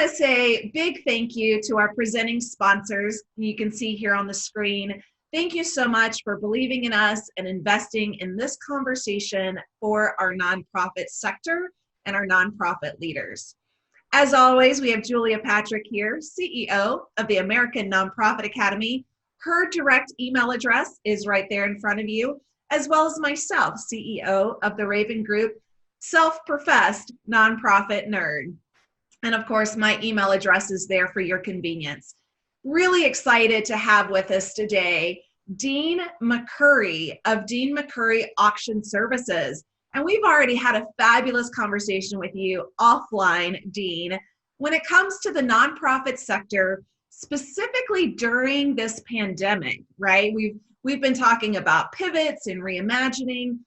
to say big thank you to our presenting sponsors. You can see here on the screen. Thank you so much for believing in us and investing in this conversation for our nonprofit sector and our nonprofit leaders. As always, we have Julia Patrick here, CEO of the American Nonprofit Academy. Her direct email address is right there in front of you, as well as myself, CEO of the Raven Group, self-professed nonprofit nerd. And of course, my email address is there for your convenience. Really excited to have with us today, Dean McCurry of Dean McCurry Auction Services. And we've already had a fabulous conversation with you offline, Dean, when it comes to the nonprofit sector, specifically during this pandemic, right? We've been talking about pivots and reimagining,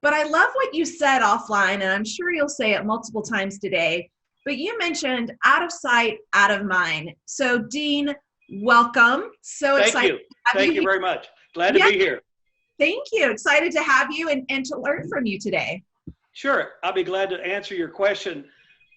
but I love what you said offline, and I'm sure you'll say it multiple times today. But you mentioned out of sight, out of mind. So Dean, welcome. So excited. Thank you very much. Glad to be here. Thank you. Excited to have you and to learn from you today. Sure. I'll be glad to answer your question.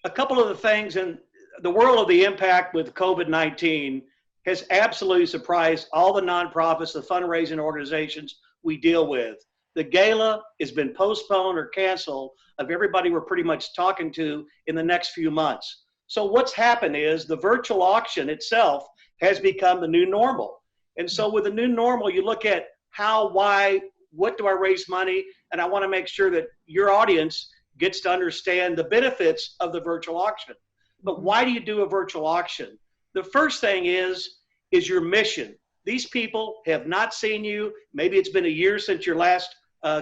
A couple of the things in the world of the impact with COVID-19 has absolutely surprised all the nonprofits, the fundraising organizations we deal with. The gala has been postponed or canceled of everybody we're pretty much talking to in the next few months. So what's happened is the virtual auction itself has become the new normal. And so with the new normal, you look at how, why, what do I raise money? And I want to make sure that your audience gets to understand the benefits of the virtual auction. But why do you do a virtual auction? The first thing is your mission. These people have not seen you. Maybe it's been a year since your last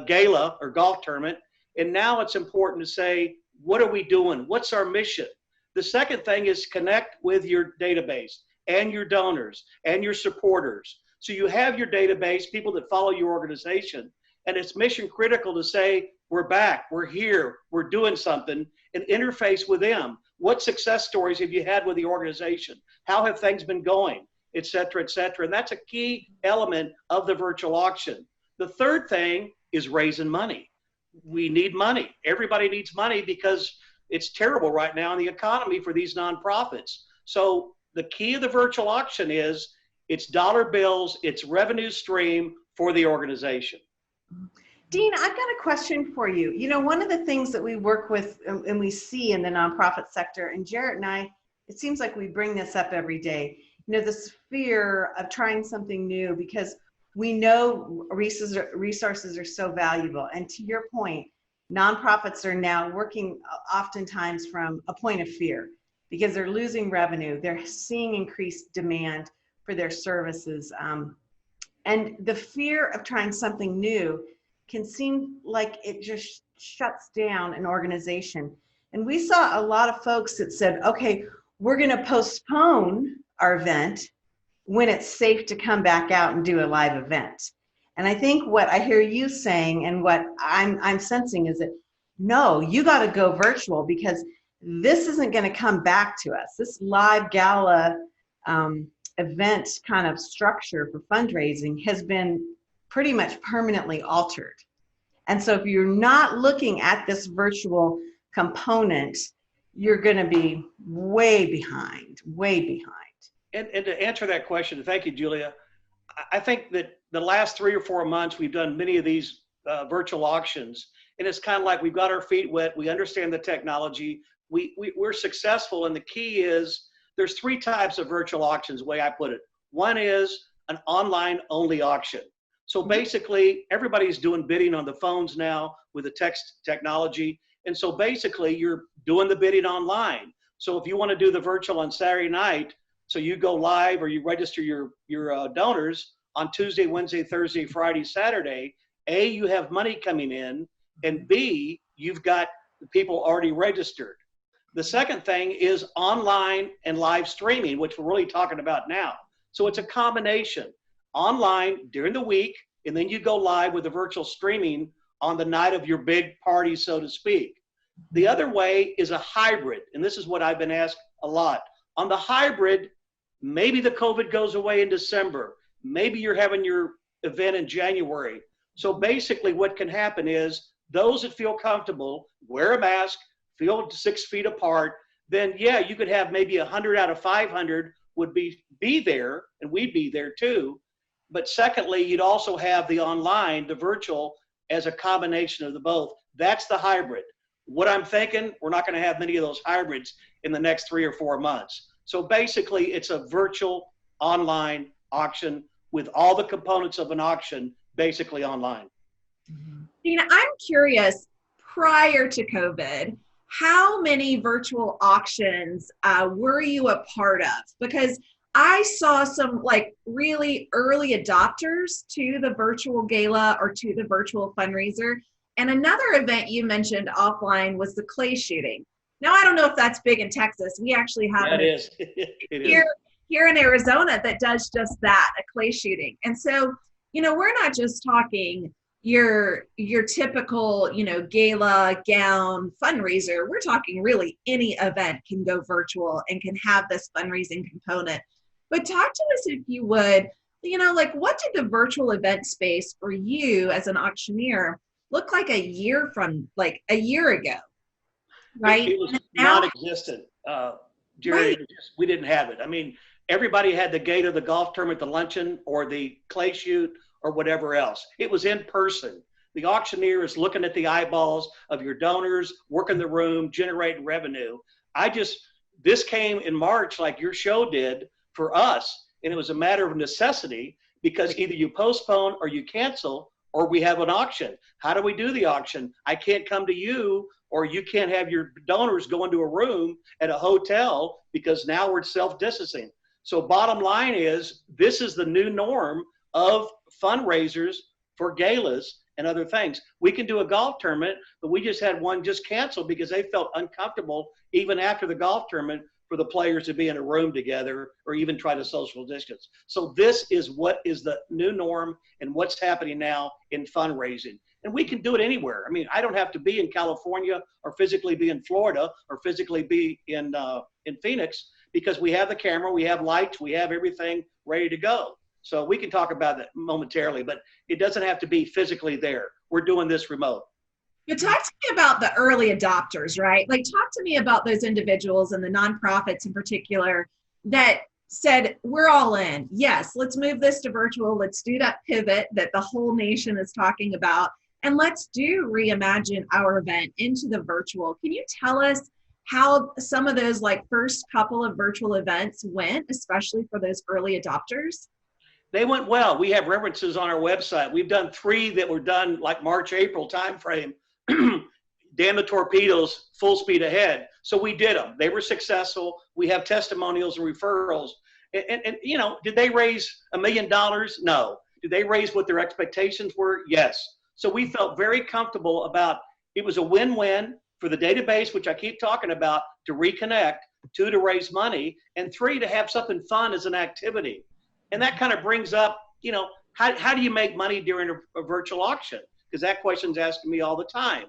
gala or golf tournament. And now it's important to say, what are we doing? What's our mission? The second thing is connect with your database and your donors and your supporters. So you have your database, people that follow your organization, and it's mission critical to say, we're back, we're here, we're doing something, and interface with them. What success stories have you had with the organization? How have things been going, et cetera, et cetera. And that's a key element of the virtual auction. The third thing is raising money. We need money. Everybody needs money because it's terrible right now in the economy for these nonprofits. So the key of the virtual auction is it's dollar bills, it's revenue stream for the organization. Dean, I've got a question for you. You know, one of the things that we work with and we see in the nonprofit sector, and Jarrett and I, it seems like we bring this up every day, you know, this fear of trying something new because we know resources are so valuable. And to your point, nonprofits are now working oftentimes from a point of fear because they're losing revenue. They're seeing increased demand for their services. And the fear of trying something new can seem like it just shuts down an organization. And we saw a lot of folks that said, okay, we're going to postpone our event when it's safe to come back out and do a live event. And I think what I hear you saying and what I'm sensing is that, no, you got to go virtual because this isn't going to come back to us. This live gala event kind of structure for fundraising has been pretty much permanently altered. And so if you're not looking at this virtual component, you're going to be way behind, way behind. And to answer that question, thank you, Julia. I think that the last 3 or 4 months, we've done many of these virtual auctions, and it's kind of like we've got our feet wet. We understand the technology. We're successful, and the key is there's 3 types of virtual auctions, the way I put it. One is an online only auction. So basically, everybody's doing bidding on the phones now with the text technology. And so basically, you're doing the bidding online. So if you want to do the virtual on Saturday night, so you go live or you register your donors on Tuesday, Wednesday, Thursday, Friday, Saturday, A, you have money coming in, and B, you've got people already registered. The second thing is online and live streaming, which we're really talking about now. So it's a combination. Online during the week, and then you go live with the virtual streaming on the night of your big party, so to speak. The other way is a hybrid, and this is what I've been asked a lot. On the hybrid, maybe the COVID goes away in December. Maybe you're having your event in January. So basically what can happen is those that feel comfortable, wear a mask, feel 6 feet apart, then yeah, you could have maybe 100 out of 500 would be there, and we'd be there too. But secondly, you'd also have the online, the virtual, as a combination of the both. That's the hybrid. What I'm thinking, we're not going to have many of those hybrids in the next 3 or 4 months. So basically, it's a virtual online auction with all the components of an auction basically online. Dina, I'm curious, prior to COVID, how many virtual auctions were you a part of? Because I saw some like really early adopters to the virtual gala or to the virtual fundraiser. And another event you mentioned offline was the clay shooting. Now, I don't know if that's big in Texas. We actually have It is. here in Arizona that does just that, a clay shooting. And so, we're not just talking your typical, gala gown fundraiser. We're talking really any event can go virtual and can have this fundraising component. But talk to us, if you would, like what did the virtual event space for you as an auctioneer look like a year ago, right? It was non-existent. Jerry, Right. we didn't have it. I mean, everybody had the gate of the golf tournament, the luncheon, or the clay shoot, or whatever else. It was in person. The auctioneer is looking at the eyeballs of your donors, working the room, generating revenue. This came in March like your show did for us, and it was a matter of necessity because either you postpone or you cancel or we have an auction. How do we do the auction? I can't come to you, or you can't have your donors go into a room at a hotel because now we're self-distancing. So bottom line is, this is the new norm of fundraisers for galas and other things. We can do a golf tournament, but we just had one just canceled because they felt uncomfortable even after the golf tournament for the players to be in a room together or even try to social distance. So this is what is the new norm and what's happening now in fundraising. And we can do it anywhere. I mean, I don't have to be in California or physically be in Florida or physically be in Phoenix, because we have the camera, we have lights, we have everything ready to go. So we can talk about that momentarily, but it doesn't have to be physically there. We're doing this remote. But talk to me about the early adopters, right? Like, talk to me about those individuals and the nonprofits in particular that said, we're all in. Yes, let's move this to virtual. Let's do that pivot that the whole nation is talking about. And let's do reimagine our event into the virtual. Can you tell us how some of those first couple of virtual events went, especially for those early adopters? They went well. We have references on our website. We've done 3 that were done like March, April timeframe. Damn the torpedoes, full speed ahead. So we did them. They were successful. We have testimonials and referrals. And did they raise $1 million? No. Did they raise what their expectations were? Yes. So we felt very comfortable about it. Was a win-win for the database, which I keep talking about, to reconnect, 2, to raise money, and 3, to have something fun as an activity. And that kind of brings up, how do you make money during a virtual auction? Because that question's asking me all the time.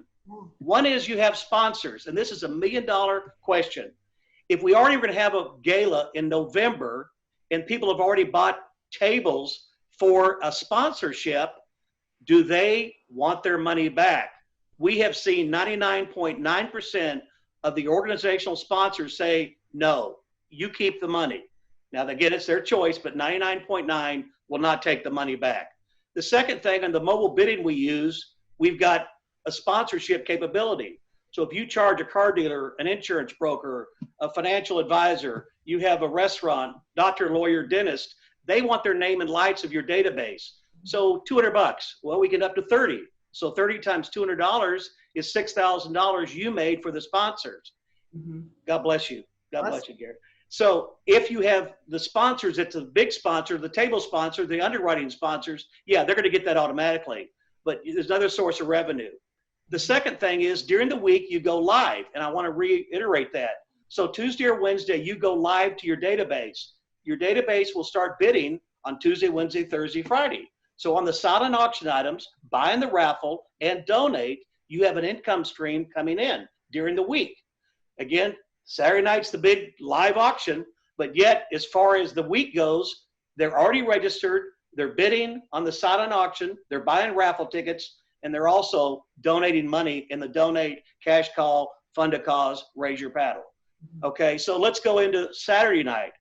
One is you have sponsors, and this is $1 million question. If we already were going to have a gala in November and people have already bought tables for a sponsorship, do they want their money back? We have seen 99.9% of the organizational sponsors say, no, you keep the money. Now, again, it's their choice, but 99.9 will not take the money back. The second thing, on the mobile bidding we use, we've got a sponsorship capability. So if you charge a car dealer, an insurance broker, a financial advisor, you have a restaurant, doctor, lawyer, dentist, they want their name and lights of your database. So $200, well, we get up to 30. So 30 times $200 is $6,000 you made for the sponsors. Mm-hmm. God bless you. God bless you, Gary. So if you have the sponsors, it's a big sponsor, the table sponsor, the underwriting sponsors, yeah, they're going to get that automatically. But there's another source of revenue. The second thing is during the week, you go live. And I want to reiterate that. So Tuesday or Wednesday, you go live to your database. Your database will start bidding on Tuesday, Wednesday, Thursday, Friday. So on the silent auction items, buy in the raffle and donate, you have an income stream coming in during the week. Again, Saturday night's the big live auction, but yet as far as the week goes, they're already registered, they're bidding on the silent auction, they're buying raffle tickets, and they're also donating money in the donate, cash call, fund a cause, raise your paddle. Okay, so let's go into Saturday night.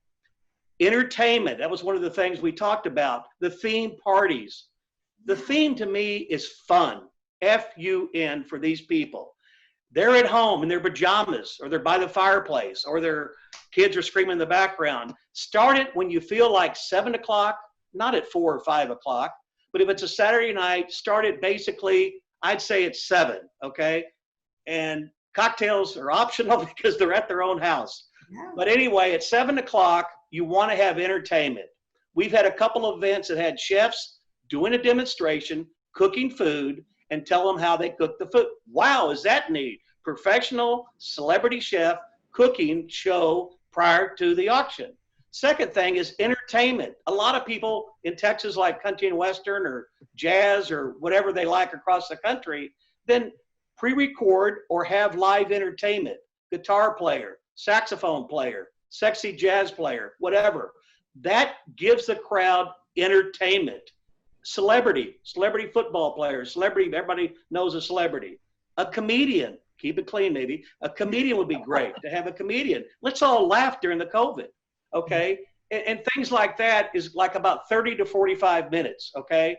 Entertainment, that was one of the things we talked about. The theme parties. The theme to me is fun, F-U-N, for these people. They're at home in their pajamas, or they're by the fireplace, or their kids are screaming in the background. Start it when you feel like 7 o'clock, not at 4 or 5 o'clock, but if it's a Saturday night, start it basically, I'd say it's 7, okay? And cocktails are optional because they're at their own house. Yeah. But anyway, at 7 o'clock, you want to have entertainment. We've had a couple of events that had chefs doing a demonstration, cooking food, and tell them how they cook the food. Wow, is that neat? Professional celebrity chef cooking show prior to the auction. Second thing is entertainment. A lot of people in Texas like country and western or jazz or whatever they like across the country, then pre-record or have live entertainment. Guitar player, saxophone player, sexy jazz player, whatever. That gives the crowd entertainment. Celebrity football player, celebrity, everybody knows a celebrity. A comedian, keep it clean maybe. A comedian would be great to have a comedian. Let's all laugh during the COVID, okay? And things like that is like about 30 to 45 minutes, okay?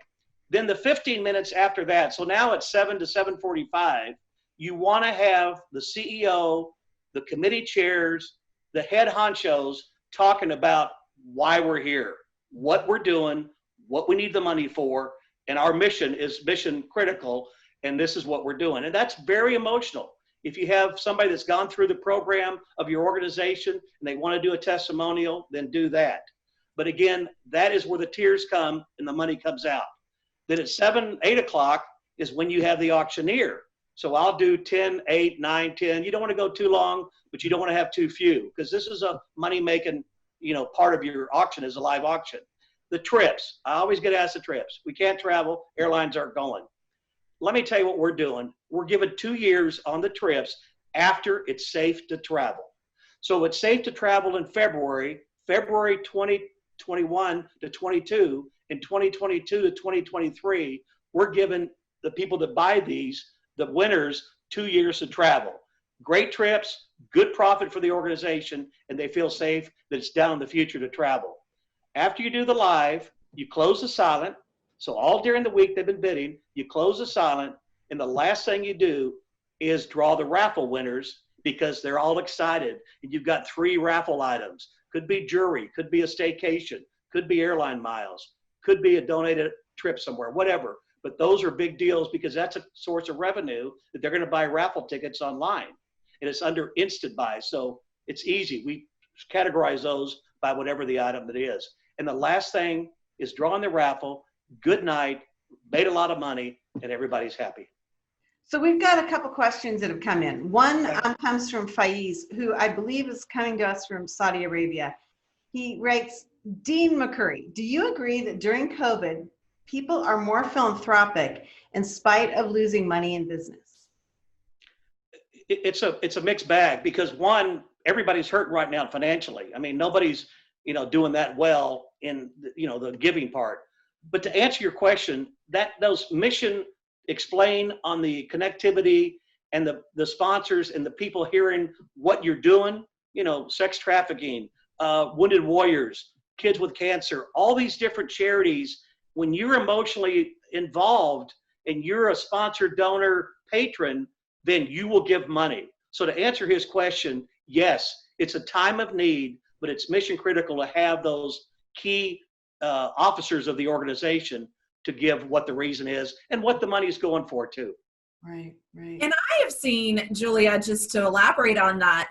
Then the 15 minutes after that, so now it's 7 to 7:45, you want to have the CEO, the committee chairs, the head honchos talking about why we're here, what we're doing, what we need the money for, and our mission is mission critical, and this is what we're doing. And that's very emotional. If you have somebody that's gone through the program of your organization and they want to do a testimonial, then do that. But again, that is where the tears come and the money comes out. Then at 7, 8 o'clock is when you have the auctioneer. So I'll do 10, 8, 9, 10. You don't want to go too long, but you don't want to have too few, because this is a money-making, part of your auction is a live auction. The trips, I always get asked the trips. We can't travel, airlines aren't going. Let me tell you what we're doing. We're giving 2 years on the trips after it's safe to travel. So it's safe to travel in February 2021 to 22, and 2022 to 2023, we're giving the people that buy these, the winners, 2 years to travel. Great trips, good profit for the organization, and they feel safe that it's down in the future to travel. After you do the live, you close the silent. So all during the week they've been bidding, you close the silent, and the last thing you do is draw the raffle winners, because they're all excited. And you've got 3 raffle items. Could be jewelry, could be a staycation, could be airline miles, could be a donated trip somewhere, whatever. But those are big deals because that's a source of revenue that they're going to buy raffle tickets online. And it's under instant buy. So it's easy. We categorize those by whatever the item that is. And the last thing is drawing the raffle. Good night, made a lot of money, and everybody's happy. So we've got a couple questions that have come in. One comes from Faiz, who I believe is coming to us from Saudi Arabia. He writes, Dean McCurry, do you agree that during COVID, people are more philanthropic in spite of losing money in business? It's a mixed bag, because one, everybody's hurting right now financially. I mean, nobody's doing that well in the giving part. But to answer your question, that those mission explain on the connectivity and the sponsors and the people hearing what you're doing, sex trafficking, wounded warriors, kids with cancer, all these different charities. When you're emotionally involved and you're a sponsor, donor, patron, then you will give money. So to answer his question, yes, it's a time of need, but it's mission critical to have those key officers of the organization to give what the reason is and what the money is going for too. Right. And I have seen, Julia, just to elaborate on that,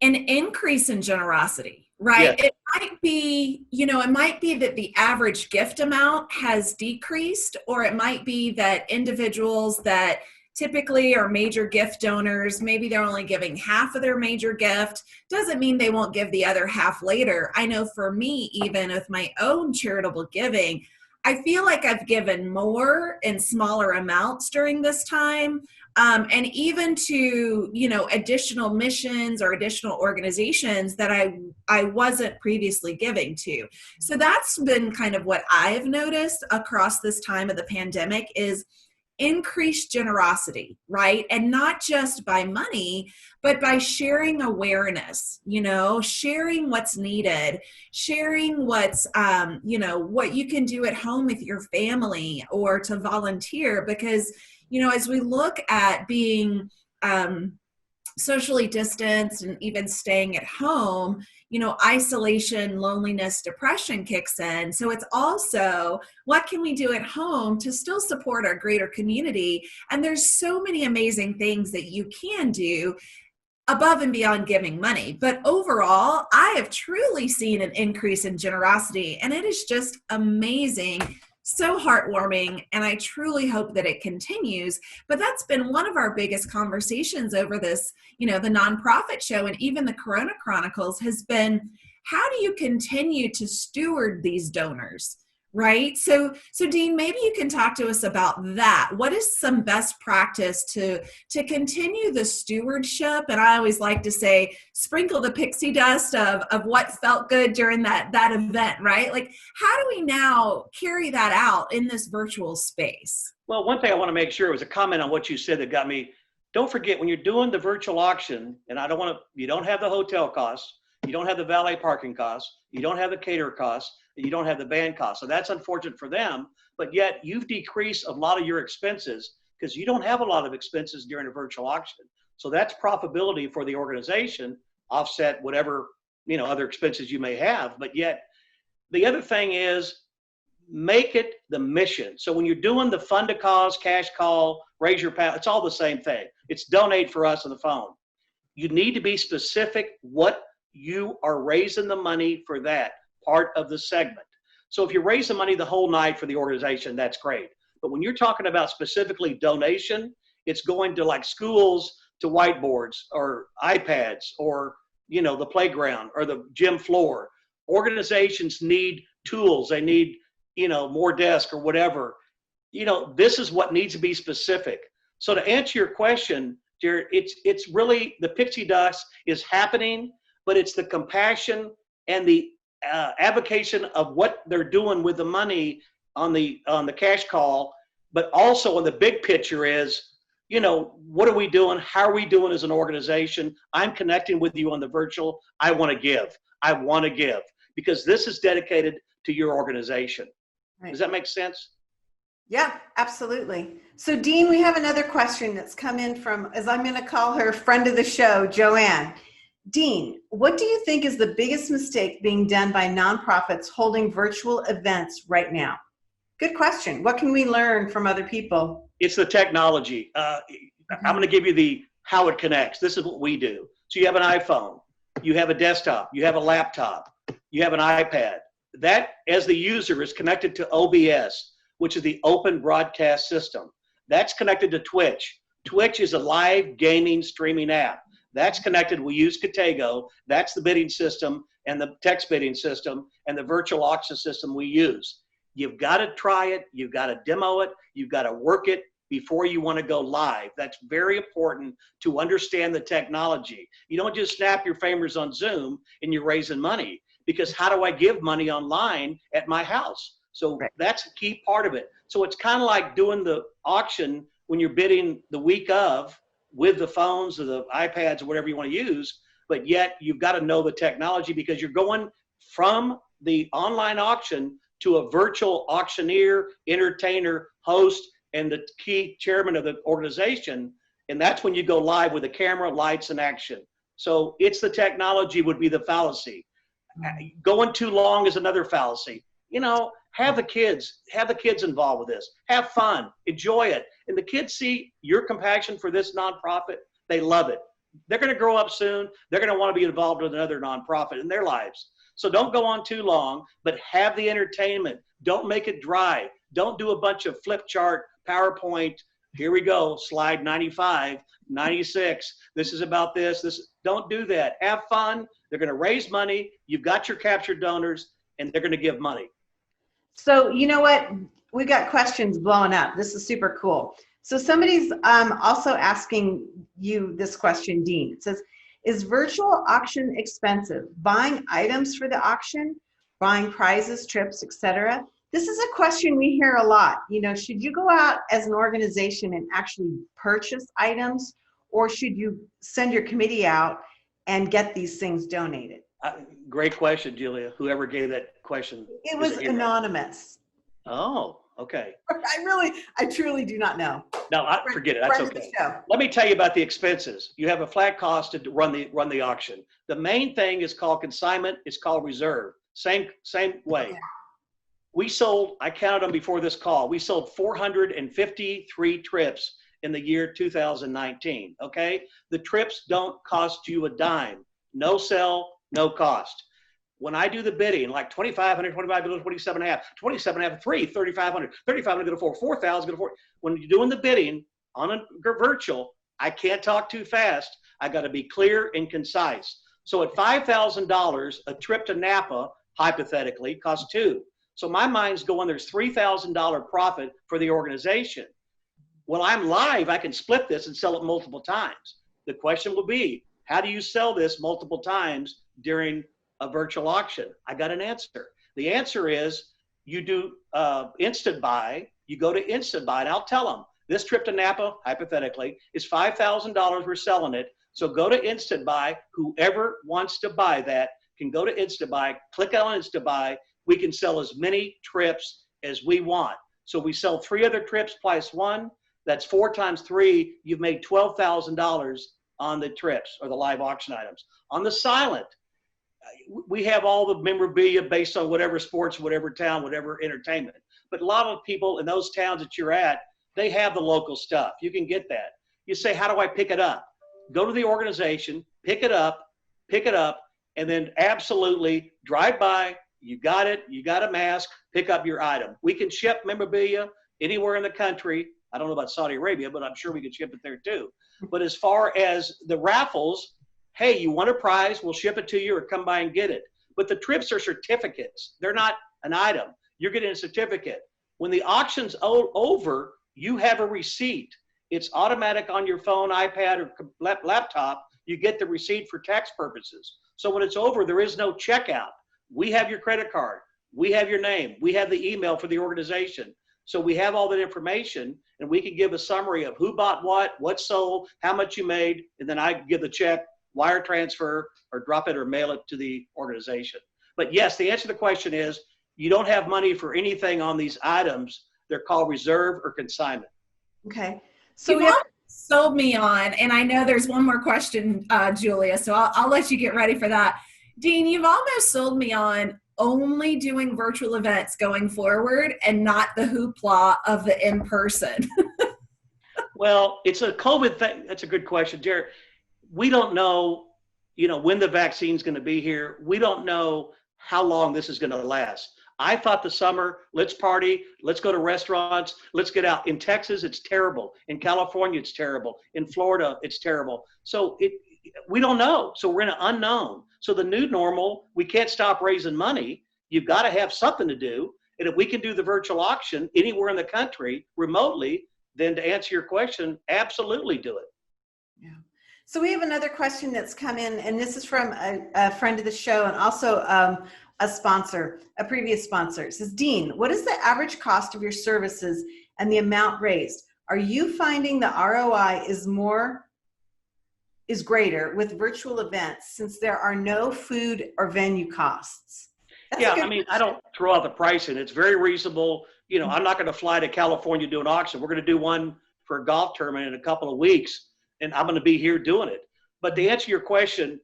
an increase in generosity, right? Yes. It might be, it might be that the average gift amount has decreased, or it might be that individuals that typically are major gift donors, maybe they're only giving half of their major gift. Doesn't mean they won't give the other half later. I know for me, even with my own charitable giving, I feel like I've given more in smaller amounts during this time. And even to, additional missions or additional organizations that I wasn't previously giving to. So that's been kind of what I've noticed across this time of the pandemic is increased generosity, right? And not just by money, but by sharing awareness, sharing what's needed, sharing what's, what you can do at home with your family or to volunteer. Because, as we look at being, socially distanced and even staying at home, isolation, loneliness, depression kicks in. So it's also, what can we do at home to still support our greater community? And there's so many amazing things that you can do above and beyond giving money. But overall, I have truly seen an increase in generosity, and it is just amazing, so heartwarming, and I truly hope that it continues. But that's been one of our biggest conversations over this, the nonprofit show and even the Corona Chronicles has been, how do you continue to steward these donors? Right? So Dean, maybe you can talk to us about that. What is some best practice to continue the stewardship? And I always like to say, sprinkle the pixie dust of what felt good during that event, right? Like, how do we now carry that out in this virtual space? Well, one thing I want to make sure was a comment on what you said that got me. Don't forget, when you're doing the virtual auction, and you don't have the hotel costs, you don't have the valet parking costs, you don't have the caterer costs, you don't have the band costs. So that's unfortunate for them, but yet you've decreased a lot of your expenses because you don't have a lot of expenses during a virtual auction. So that's profitability for the organization, offset whatever, other expenses you may have. But yet the other thing is, make it the mission. So when you're doing the fund a cause, cash call, raise your pound, it's all the same thing. It's donate for us on the phone. You need to be specific what you are raising the money for, that part of the segment. So if you raise the money the whole night for the organization, that's great. But when you're talking about specifically donation, it's going to like schools to whiteboards or iPads or, the playground or the gym floor. Organizations need tools. They need, more desk or whatever. This is what needs to be specific. So to answer your question, Jared, it's really the pixie dust is happening, but it's the compassion and the advocation of what they're doing with the money on the cash call, but also on the big picture is, what are we doing? How are we doing as an organization? I'm connecting with you on the virtual. I want to give because this is dedicated to your organization. Right. Does that make sense? Yeah, absolutely. So Dean, we have another question that's come in from, as I'm going to call her, friend of the show, Joanne. Dean, what do you think is the biggest mistake being done by nonprofits holding virtual events right now? Good question. What can we learn from other people? It's the technology. I'm going to give you how it connects. This is what we do. So you have an iPhone, you have a desktop, you have a laptop, you have an iPad. That, as the user, is connected to OBS, which is the Open Broadcast System. That's connected to Twitch. Twitch is a live gaming streaming app. That's connected. We use Katego. That's the bidding system and the text bidding system and the virtual auction system we use. You've got to try it. You've got to demo it. You've got to work it before you want to go live. That's very important to understand the technology. You don't just snap your fingers on Zoom and you're raising money, because how do I give money online at my house? So that's a key part of it. So it's kind of like doing the auction when you're bidding the week of with the phones or the iPads or whatever you want to use, but yet you've got to know the technology because you're going from the online auction to a virtual auctioneer, entertainer, host, and the key chairman of the organization. And that's when you go live with the camera, lights, and action. So it's the technology would be the fallacy. Going too long is another fallacy. Have the kids involved with this. Have fun, enjoy it. And the kids see your compassion for this nonprofit, they love it. They're going to grow up soon. They're going to want to be involved with another nonprofit in their lives. So don't go on too long, but have the entertainment. Don't make it dry. Don't do a bunch of flip chart, PowerPoint. Here we go, slide 95, 96. This is about this. Don't do that. Have fun. They're going to raise money. You've got your captured donors, and they're going to give money. So you know what? We've got questions blowing up. This is super cool. So somebody's also asking you this question, Dean. It says, is virtual auction expensive? Buying items for the auction, buying prizes, trips, etc. This is a question we hear a lot. Should you go out as an organization and actually purchase items, or should you send your committee out and get these things donated? Great question, Julia. Whoever gave that question. It was anonymous. Oh, okay. I truly do not know. No, forget it. That's okay. Let me tell you about the expenses. You have a flat cost to run the auction. The main thing is called consignment. It's called reserve. Same way. Okay. We sold, I counted them before this call, we sold 453 trips in the year 2019, okay? The trips don't cost you a dime. No sell, no cost. When I do the bidding, like 2,500, 25 below 27.5, 27.5, 3, 3,500, 3,500 go to 4, 4,000 go to 4. When you're doing the bidding on a virtual, I can't talk too fast. I got to be clear and concise. So at $5,000, a trip to Napa, hypothetically, costs $2,000. So my mind's going, there's $3,000 profit for the organization. When I'm live, I can split this and sell it multiple times. The question will be, how do you sell this multiple times during a virtual auction? I got an answer. The answer is you do instant buy. You go to instant buy, and I'll tell them this trip to Napa, hypothetically, is $5,000. We're selling it. So go to instant buy. Whoever wants to buy that can go to instant buy, click on instant buy. We can sell as many trips as we want. So we sell 3 other trips plus 1. That's 4 times 3. You've made $12,000 on the trips or the live auction items. On the silent, we have all the memorabilia based on whatever sports, whatever town, whatever entertainment. But a lot of people in those towns that you're at, they have the local stuff. You can get that. You say, how do I pick it up? Go to the organization, pick it up, and then absolutely drive by. You got it. You got a mask. Pick up your item. We can ship memorabilia anywhere in the country. I don't know about Saudi Arabia, but I'm sure we can ship it there too. But as far as the raffles, hey, you want a prize, we'll ship it to you or come by and get it. But the trips are certificates. They're not an item. You're getting a certificate. When the auction's over, you have a receipt. It's automatic on your phone, iPad, or laptop. You get the receipt for tax purposes. So when it's over, there is no checkout. We have your credit card. We have your name. We have the email for the organization. So we have all that information, and we can give a summary of who bought what sold, how much you made, and then I give the check, wire transfer, or drop it or mail it to the organization. But yes, the answer to the question is you don't have money for anything on these items. They're called reserve or consignment. Okay. So you sold me on, and I know there's one more question, Julia, so I'll let you get ready for that. Dean, you've almost sold me on only doing virtual events going forward and not the hoopla of the in-person. Well, it's a COVID thing. That's a good question, Jared. We don't know, when the vaccine's going to be here. We don't know how long this is going to last. I thought the summer, let's party, let's go to restaurants, let's get out. In Texas, it's terrible. In California, it's terrible. In Florida, it's terrible. So we don't know. So we're in an unknown. So the new normal, we can't stop raising money. You've got to have something to do. And if we can do the virtual auction anywhere in the country remotely, then to answer your question, absolutely do it. Yeah. So we have another question that's come in, and this is from a friend of the show and also a sponsor, a previous sponsor. It says, Dean, what is the average cost of your services and the amount raised? Are you finding the ROI is greater with virtual events since there are no food or venue costs? Yeah, I don't throw out the pricing. It's very reasonable. I'm not going to fly to California to do an auction. We're going to do one for a golf tournament in a couple of weeks, and I'm going to be here doing it. But to answer your question,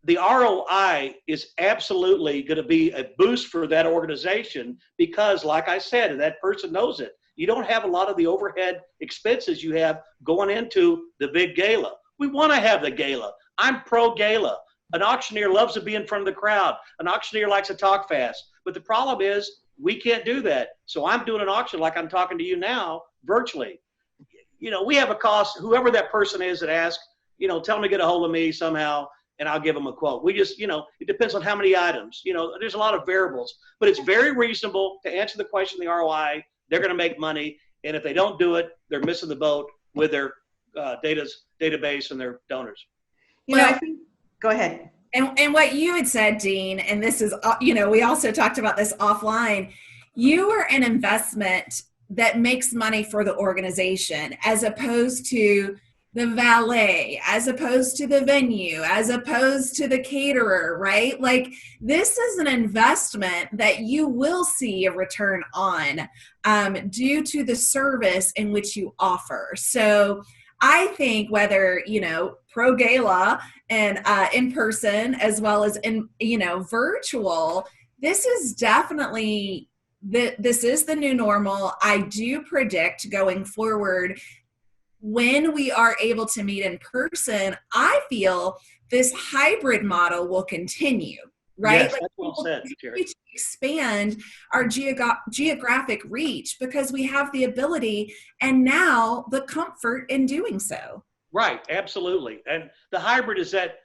the ROI is absolutely going to be a boost for that organization because, like I said, and that person knows it, you don't have a lot of the overhead expenses you have going into the big gala. We want to have the gala. I'm pro gala. An auctioneer loves to be in front of the crowd. An auctioneer likes to talk fast. But the problem is we can't do that. So I'm doing an auction like I'm talking to you now virtually. We have a cost. Whoever that person is that asks, tell them to get a hold of me somehow and I'll give them a quote. We just, it depends on how many items. There's a lot of variables. But it's very reasonable to answer the question, the ROI. They're going to make money. And if they don't do it, they're missing the boat with their database and their donors. I think, go ahead. And what you had said, Dean, and this is, we also talked about this offline, You are an investment that makes money for the organization, as opposed to the valet, as opposed to the venue, as opposed to the caterer, right? Like, this is an investment that you will see a return on, due to the service in which you offer. So I think whether, pro gala and in person, as well as in, virtual, this is definitely this is the new normal. I do predict going forward, when we are able to meet in person, I feel this hybrid model will continue, right? Yes, Like, that's well said, Terry. to expand our geographic reach, because we have the ability and now the comfort in doing so. Right, absolutely. And the hybrid is that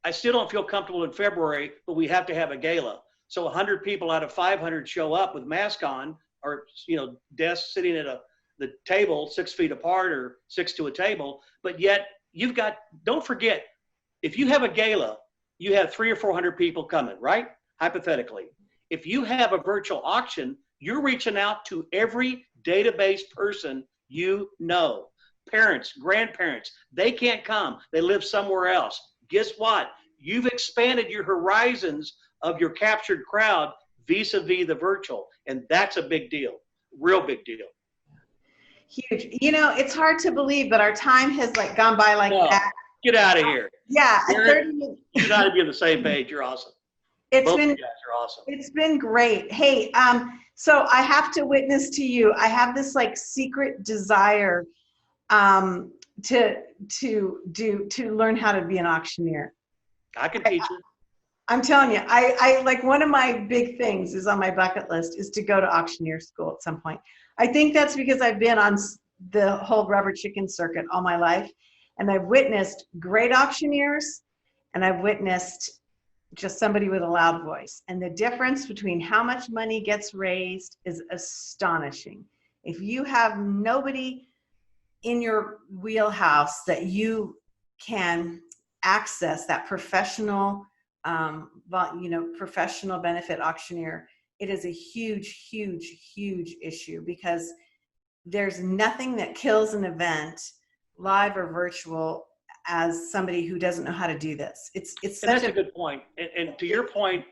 I still don't feel comfortable in February, but we have to have a gala. So 100 people out of 500 show up with mask on, or desks sitting at the table 6 feet apart or 6 to a table. But yet don't forget, if you have a gala, you have 300 or 400 people coming, right? Hypothetically. If you have a virtual auction, you're reaching out to every database person parents, grandparents. They can't come. They live somewhere else. Guess what? You've expanded your horizons of your captured crowd vis-a-vis the virtual. And that's a big deal, real big deal. Huge. It's hard to believe, but our time has gone by like that. Get out of here. Yeah. You got to be on the same page. You're awesome. Both of you guys are awesome. It's been great. Hey, so I have to witness to you. I have this secret desire to learn how to be an auctioneer. I can teach you. I'm telling you, I one of my big things is on my bucket list is to go to auctioneer school at some point. I think that's because I've been on the whole rubber chicken circuit all my life, and I've witnessed great auctioneers, and I've witnessed just somebody with a loud voice. And the difference between how much money gets raised is astonishing. If you have nobody in your wheelhouse that you can access, that professional, professional benefit auctioneer, it is a huge, huge, huge issue, because there's nothing that kills an event, live or virtual, as somebody who doesn't know how to do this. That's a good point. And to your point,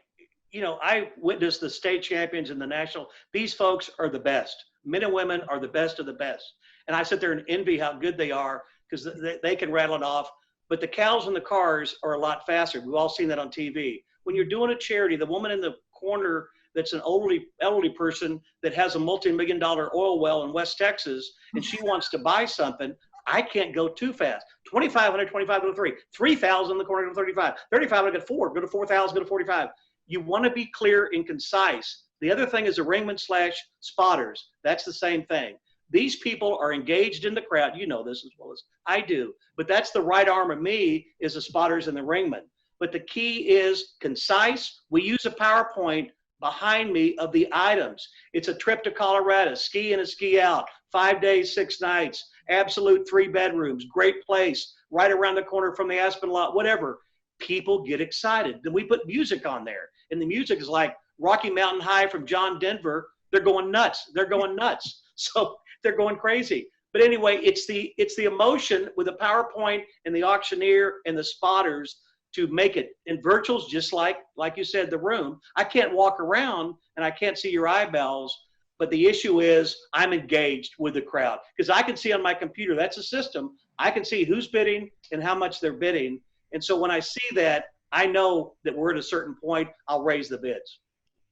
I witnessed the state champions and the national. These folks are the best. Men and women are the best of the best. And I sit there and envy how good they are, because they can rattle it off. But the cows in the cars are a lot faster. We've all seen that on TV. When you're doing a charity, the woman in the corner that's an elderly person that has a multi-million-dollar oil well in West Texas, and she wants to buy something, I can't go too fast. 2,500, 25, go to 3. 3,000 in the corner, go to 35. 35, I go to 4. Go to 4,000, go to 45. You want to be clear and concise. The other thing is the ringman/spotters. That's the same thing. These people are engaged in the crowd. You know this as well as I do. But that's the right arm of me, is the spotters and the ringmen. But the key is concise. We use a PowerPoint behind me of the items. It's a trip to Colorado, ski in and ski out, 5 days, 6 nights, absolute 3 bedrooms, great place, right around the corner from the Aspen lot, whatever. People get excited. Then we put music on there. And the music is like Rocky Mountain High from John Denver. They're going nuts. They're going nuts. So they're going crazy. But anyway, it's the emotion with the PowerPoint and the auctioneer and the spotters to make it. In virtuals, just like you said, the room, I can't walk around and I can't see your eyeballs. But the issue is I'm engaged with the crowd, because I can see on my computer, that's a system. I can see who's bidding and how much they're bidding. And so when I see that, I know that we're at a certain point, I'll raise the bids.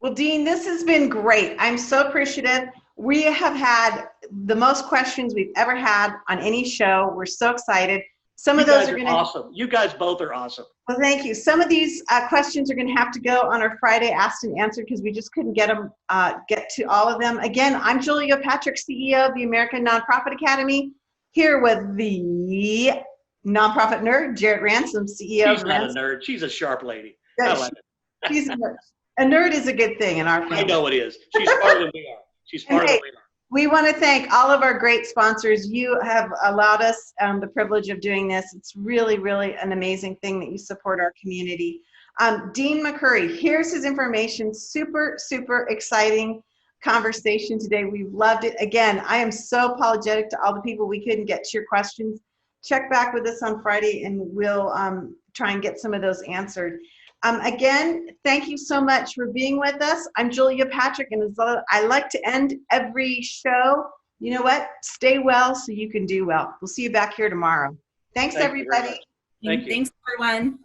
Well, Dean, this has been great. I'm so appreciative. We have had the most questions we've ever had on any show. We're so excited. Some of those are going to be awesome. You guys both are awesome. Well, thank you. Some of these questions are going to have to go on our Friday Asked and Answered, because we just couldn't get to all of them. Again, I'm Julia Patrick, CEO of the American Nonprofit Academy, here with the nonprofit nerd, Jarrett Ransom, CEO. She's not a nerd. She's a sharp lady. I like it. She's a nerd. A nerd is a good thing in our family. I know it is. She's smarter than we are. She's smarter than we are. We want to thank all of our great sponsors. You have allowed us the privilege of doing this. It's really, really an amazing thing that you support our community. Dean McCurry, here's his information. Super, super exciting. conversation today. We've loved it. Again, I am so apologetic to all the people we couldn't get to your questions. Check back with us on Friday and we'll try and get some of those answered. Again, thank you so much for being with us. I'm Julia Patrick, and as I like to end every show, you know what? Stay well so you can do well. We'll see you back here tomorrow. Thanks, Thank you very everybody. much. Thank you. Thanks, everyone.